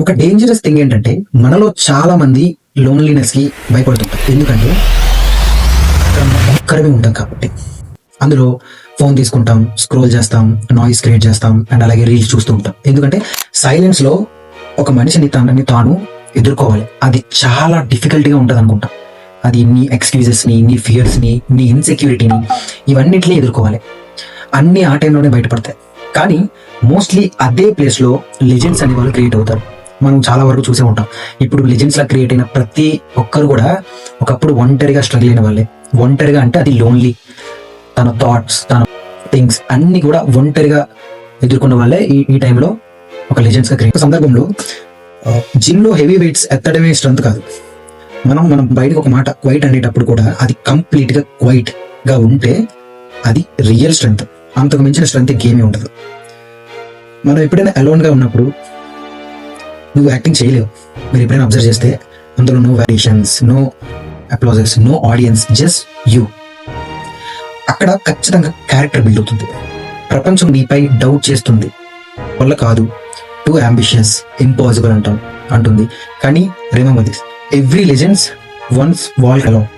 ఒక dangerous thing ఏంటంటే మనలో చాలా మంది లోన్లీనెస్ కి భయపడుతుంటాం. ఎందుకంటే ఒక్కరిమే ఉంటాం కాబట్టి. అందులో ఫోన్ తీసుకుంటాం, స్క్రోల్ చేస్తాం, నాయిస్ క్రియేట్ చేస్తాం అండ్ అలాగే రీల్స్ చూస్తూ ఉంటాం. ఎందుకంటే సైలెన్స్ లో ఒక మనిషిని తనని తాను ఎదుర్కోవాలి. అది చాలా డిఫికల్ట్గా ఉంటుంది అనుకుంటా. అది నీ ఎక్స్క్యూజెస్ ని, నీ ఫియర్స్ ని, నీ ఇన్సెక్యూరిటీని, ఇవన్నిటిని ఎదుర్కోవాలి. అన్ని ఆ టైంలోనే బయటపడతాయి. కానీ మోస్ట్లీ అదే ప్లేస్ లో లెజెండ్స్ అనే వాళ్ళు క్రియేట్ అవుతారు. మనం చాలా వరకు చూసే ఉంటాం. ఇప్పుడు లెజెండ్స్ లా క్రియేట్ అయిన ప్రతి ఒక్కరు కూడా ఒకప్పుడు ఒంటరిగా స్ట్రగుల్ అయిన వాళ్ళే. ఒంటరిగా అంటే అది లోన్లీ, తన థాట్స్, తన థింగ్స్ అన్ని కూడా ఒంటరిగా ఎదుర్కొన్న వాళ్ళే ఈ టైంలో ఒక లెజెండ్స్ గా క్రియేట్. సందర్భంలో జిమ్ లో హెవీ వెయిట్స్ ఎత్తడమే స్ట్రెంత్ కాదు. మనం బయటకు ఒక మాట క్వైట్ అనేటప్పుడు కూడా అది కంప్లీట్ గా క్వైట్ గా ఉంటే అది రియల్ స్ట్రెంత్. అంతకు మించిన స్ట్రెంత్ గేమే ఉండదు. మనం ఎప్పుడైనా అలోన్ గా ఉన్నప్పుడు నువ్వు యాక్టింగ్ చేయలేవు. మీరు ఎప్పుడైనా అబ్జర్వ్ చేస్తే అందులో no variations, no applauses, no audience, just you. అక్కడ ఖచ్చితంగా క్యారెక్టర్ బిల్డ్ అవుతుంది. ప్రపంచం నీపై డౌట్ చేస్తుంది, వల్ల కాదు, టూ అంబిషియస్, ఇంపాసిబుల్ అంటుంది. కానీ remember this, every legends once walk alone.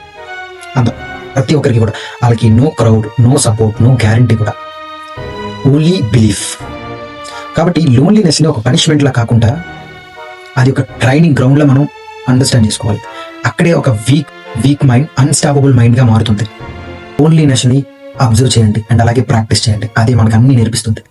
అంత ప్రతి ఒక్కరికి కూడా వాళ్ళకి no crowd, no support, no guarantee కూడా, ఓన్లీ బిలీఫ్. కాబట్టి లోన్లీనెస్ ని ఒక పనిష్మెంట్ లా కాకుండా అది ఒక ట్రైనింగ్ గ్రౌండ్ లో మనం అండర్స్టాండ్ చేసుకోవాలి. అక్కడే ఒక వీక్ మైండ్ అన్స్టాపబుల్ మైండ్ గా మారుతుంది. లోన్లీనెస్ ని అబ్జర్వ్ చేయండి అండ్ అలాగే ప్రాక్టీస్ చేయండి. అది మనకు అన్ని నేర్పిస్తుంది.